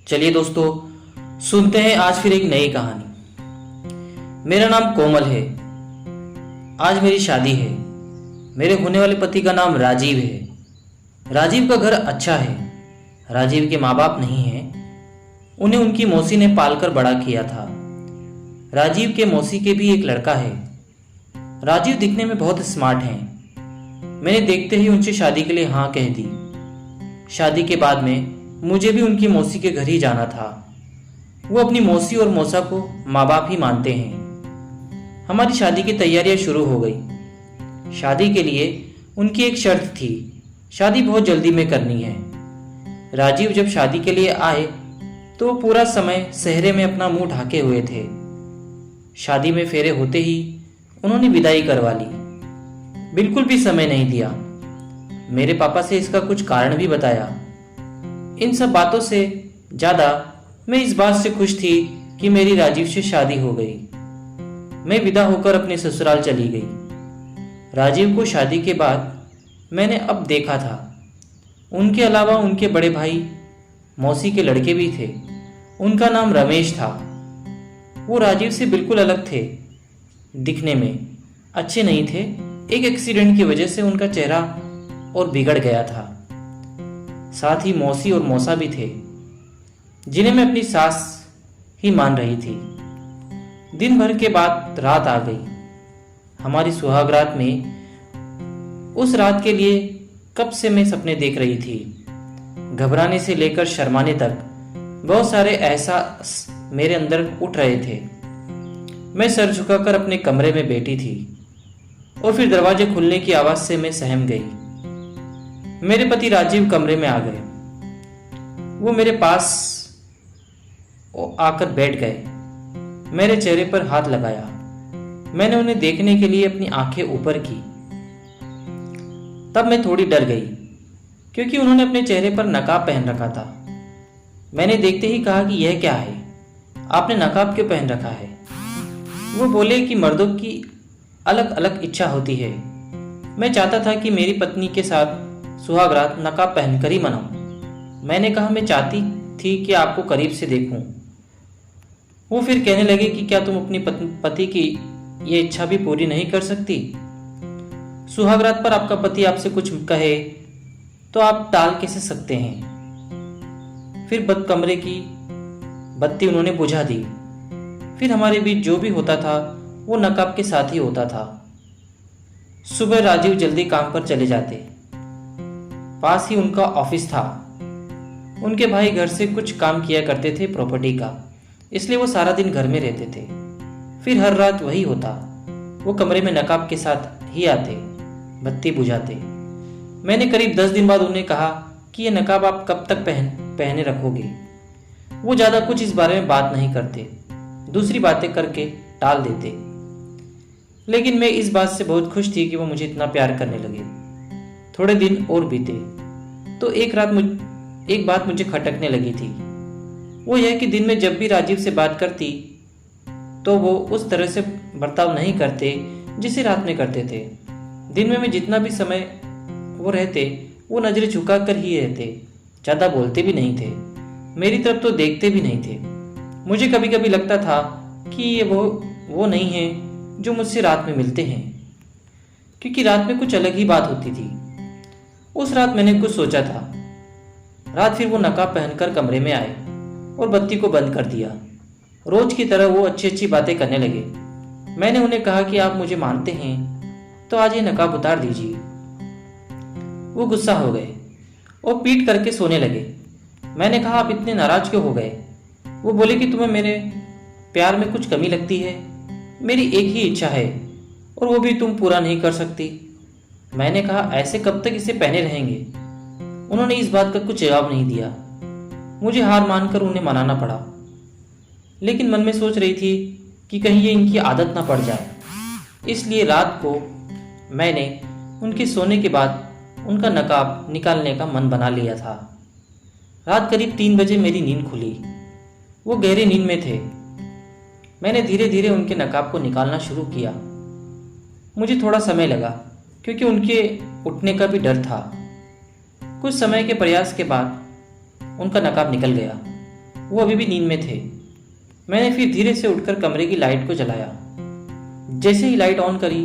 चलिए दोस्तों, सुनते हैं आज फिर एक नई कहानी। मेरा नाम कोमल है। आज मेरी शादी है। मेरे होने वाले पति का नाम राजीव है। राजीव का घर अच्छा है। राजीव के माँ बाप नहीं हैं। उन्हें उनकी मौसी ने पालकर बड़ा किया था। राजीव के मौसी के भी एक लड़का है। राजीव दिखने में बहुत स्मार्ट हैं। मैंने देखते ही उनसे शादी के लिए हाँ कह दी। शादी के बाद में मुझे भी उनकी मौसी के घर ही जाना था। वो अपनी मौसी और मौसा को माँ बाप ही मानते हैं। हमारी शादी की तैयारियां शुरू हो गई। शादी के लिए उनकी एक शर्त थी, शादी बहुत जल्दी में करनी है। राजीव जब शादी के लिए आए तो वो पूरा समय सेहरे में अपना मुंह ढाके हुए थे। शादी में फेरे होते ही उन्होंने विदाई करवा ली। बिल्कुल भी समय नहीं दिया। मेरे पापा से इसका कुछ कारण भी बताया। इन सब बातों से ज्यादा मैं इस बात से खुश थी कि मेरी राजीव से शादी हो गई। मैं विदा होकर अपने ससुराल चली गई। राजीव को शादी के बाद मैंने अब देखा था। उनके अलावा उनके बड़े भाई मौसी के लड़के भी थे। उनका नाम रमेश था। वो राजीव से बिल्कुल अलग थे। दिखने में अच्छे नहीं थे। एक एक्सीडेंट की वजह से उनका चेहरा और बिगड़ गया था। साथ ही मौसी और मौसा भी थे, जिन्हें मैं अपनी सास ही मान रही थी। दिन भर के बाद रात आ गई। हमारी सुहाग रात में उस रात के लिए कब से मैं सपने देख रही थी। घबराने से लेकर शर्माने तक बहुत सारे एहसास मेरे अंदर उठ रहे थे। मैं सर झुकाकर अपने कमरे में बैठी थी और फिर दरवाजे खुलने की आवाज से मैं सहम गई। मेरे पति राजीव कमरे में आ गए। वो मेरे पास आकर बैठ गए। मेरे चेहरे पर हाथ लगाया। मैंने उन्हें देखने के लिए अपनी आंखें ऊपर की। तब मैं थोड़ी डर गई, क्योंकि उन्होंने अपने चेहरे पर नकाब पहन रखा था। मैंने देखते ही कहा कि यह क्या है, आपने नकाब क्यों पहन रखा है? वो बोले कि मर्दों की अलग अलग इच्छा होती है। मैं चाहता था कि मेरी पत्नी के साथ सुहागरात नकाब पहनकर ही मनाऊं। मैंने कहा मैं चाहती थी कि आपको करीब से देखूं। वो फिर कहने लगे कि क्या तुम अपनी पति की ये इच्छा भी पूरी नहीं कर सकती? सुहागरात पर आपका पति आपसे कुछ कहे तो आप टाल कैसे सकते हैं? फिर कमरे की बत्ती उन्होंने बुझा दी। फिर हमारे बीच जो भी होता था वो नकाब के साथ ही होता था। सुबह राजीव जल्दी काम पर चले जाते। पास ही उनका ऑफिस था। उनके भाई घर से कुछ काम किया करते थे प्रॉपर्टी का, इसलिए वो सारा दिन घर में रहते थे। फिर हर रात वही होता। वो कमरे में नकाब के साथ ही आते, बत्ती बुझाते। मैंने करीब 10 दिन बाद उन्हें कहा कि ये नकाब आप कब तक पहने रखोगे? वो ज़्यादा कुछ इस बारे में बात नहीं करते, दूसरी बातें करके टाल देते। लेकिन मैं इस बात से बहुत खुश थी कि वो मुझे इतना प्यार करने लगे। थोड़े दिन और बीते तो एक बात मुझे खटकने लगी थी। वो यह कि दिन में जब भी राजीव से बात करती तो वो उस तरह से बर्ताव नहीं करते जिसे रात में करते थे। दिन में मैं जितना भी समय वो रहते, वो नजरें झुका कर ही रहते, ज़्यादा बोलते भी नहीं थे, मेरी तरफ तो देखते भी नहीं थे। मुझे कभी कभी लगता था कि ये वो नहीं है जो मुझसे रात में मिलते हैं, क्योंकि रात में कुछ अलग ही बात होती थी। उस रात मैंने कुछ सोचा था। रात फिर वो नकाब पहनकर कमरे में आए और बत्ती को बंद कर दिया। रोज की तरह वो अच्छी अच्छी बातें करने लगे। मैंने उन्हें कहा कि आप मुझे मानते हैं तो आज ये नकाब उतार दीजिए। वो गुस्सा हो गए और पीट करके सोने लगे। मैंने कहा आप इतने नाराज क्यों हो गए? वो बोले कि तुम्हें मेरे प्यार में कुछ कमी लगती है। मेरी एक ही इच्छा है और वो भी तुम पूरा नहीं कर सकती। मैंने कहा ऐसे कब तक इसे पहने रहेंगे? उन्होंने इस बात का कुछ जवाब नहीं दिया। मुझे हार मानकर उन्हें मनाना पड़ा, लेकिन मन में सोच रही थी कि कहीं ये इनकी आदत ना पड़ जाए। इसलिए रात को मैंने उनके सोने के बाद उनका नकाब निकालने का मन बना लिया था। रात करीब 3 बजे मेरी नींद खुली। वो गहरी नींद में थे। मैंने धीरे धीरे उनके नकाब को निकालना शुरू किया। मुझे थोड़ा समय लगा, क्योंकि उनके उठने का भी डर था। कुछ समय के प्रयास के बाद उनका नकाब निकल गया। वो अभी भी नींद में थे। मैंने फिर धीरे से उठकर कमरे की लाइट को जलाया। जैसे ही लाइट ऑन करी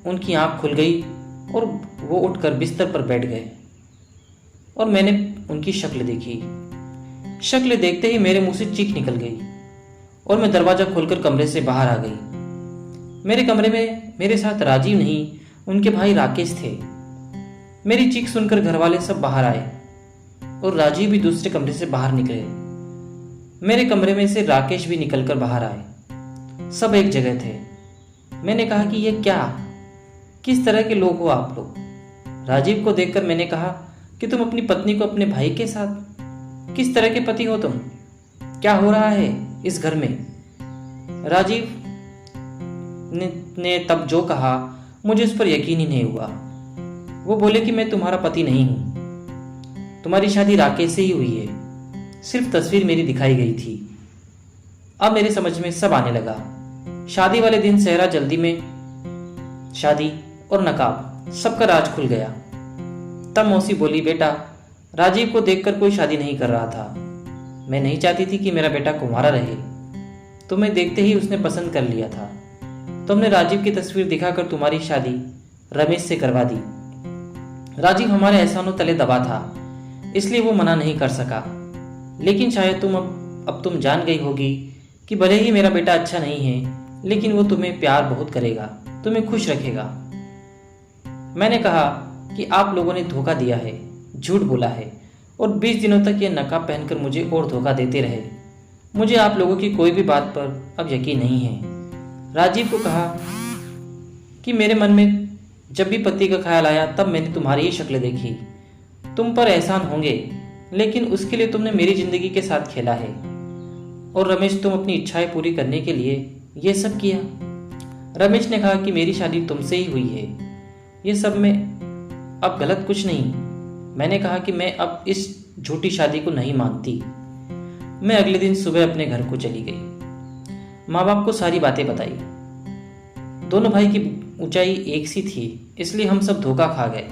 उनकी आंख खुल गई और वो उठकर बिस्तर पर बैठ गए और मैंने उनकी शक्ल देखी। शक्ल देखते ही मेरे मुंह से चीख निकल गई और मैं दरवाज़ा खोलकर कमरे से बाहर आ गई। मेरे कमरे में मेरे साथ राजीव नहीं, उनके भाई राकेश थे। मेरी चीख सुनकर घरवाले सब बाहर आए और राजीव भी दूसरे कमरे से बाहर निकले। मेरे कमरे में से राकेश भी निकलकर बाहर आए। सब एक जगह थे। मैंने कहा कि ये क्या, किस तरह के लोग हो आप लोग? राजीव को देखकर मैंने कहा कि तुम अपनी पत्नी को अपने भाई के साथ, किस तरह के पति हो तुम? क्या हो रहा है इस घर में? राजीव ने तब जो कहा मुझे उस पर यकीन ही नहीं हुआ। वो बोले कि मैं तुम्हारा पति नहीं हूं, तुम्हारी शादी राकेश से ही हुई है, सिर्फ तस्वीर मेरी दिखाई गई थी। अब मेरे समझ में सब आने लगा। शादी वाले दिन सेहरा जल्दी में शादी और नकाब, सबका राज खुल गया। तब मौसी बोली, बेटा राजीव को देखकर कोई शादी नहीं कर रहा था। मैं नहीं चाहती थी कि मेरा बेटा कुंवारा रहे, तुम्हें देखते ही उसने पसंद कर लिया था। तुमने राजीव की तस्वीर दिखाकर तुम्हारी शादी रमेश से करवा दी। राजीव हमारे एहसानों तले दबा था, इसलिए वो मना नहीं कर सका। लेकिन शायद अब तुम जान गई होगी कि भले ही मेरा बेटा अच्छा नहीं है, लेकिन वो तुम्हें प्यार बहुत करेगा, तुम्हें खुश रखेगा। मैंने कहा कि आप लोगों ने धोखा दिया है, झूठ बोला है और 20 दिनों तक ये नकाब पहनकर मुझे और धोखा देते रहे। मुझे आप लोगों की कोई भी बात पर अब यकीन नहीं है। राजीव को कहा कि मेरे मन में जब भी पति का ख्याल आया तब मैंने तुम्हारी ही शक्ल देखी। तुम पर एहसान होंगे, लेकिन उसके लिए तुमने मेरी जिंदगी के साथ खेला है। और रमेश, तुम अपनी इच्छाएं पूरी करने के लिए ये सब किया। रमेश ने कहा कि मेरी शादी तुमसे ही हुई है, ये सब में अब गलत कुछ नहीं। मैंने कहा कि मैं अब इस झूठी शादी को नहीं मानती। मैं अगले दिन सुबह अपने घर को चली गई। माँ बाप को सारी बातें बताई। दोनों भाई की ऊंचाई एक सी थी, इसलिए हम सब धोखा खा गए।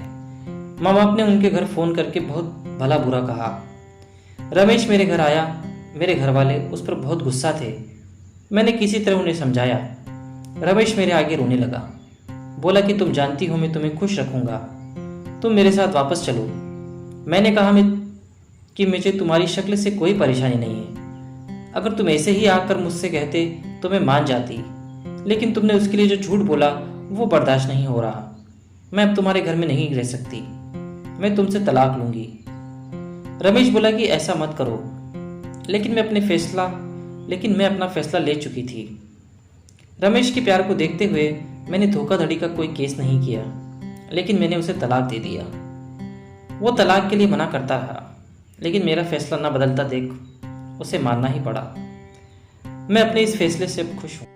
माँ बाप ने उनके घर फोन करके बहुत भला बुरा कहा। रमेश मेरे घर आया। मेरे घर वाले उस पर बहुत गुस्सा थे। मैंने किसी तरह उन्हें समझाया। रमेश मेरे आगे रोने लगा, बोला कि तुम जानती हो मैं तुम्हें खुश रखूंगा, तुम मेरे साथ वापस चलो। मैंने कहा कि मुझे तुम्हारी शक्ल से कोई परेशानी नहीं है। अगर तुम ऐसे ही आकर मुझसे कहते तो मैं मान जाती, लेकिन तुमने उसके लिए जो झूठ बोला वो बर्दाश्त नहीं हो रहा। मैं अब तुम्हारे घर में नहीं रह सकती, मैं तुमसे तलाक लूंगी। रमेश बोला कि ऐसा मत करो, लेकिन मैं अपना फैसला ले चुकी थी। रमेश के प्यार को देखते हुए मैंने धोखाधड़ी का कोई केस नहीं किया, लेकिन मैंने उसे तलाक दे दिया। वो तलाक के लिए मना करता रहा, लेकिन मेरा फैसला न बदलता देख उसे मानना ही पड़ा। मैं अपने इस फैसले से अब खुश हूँ।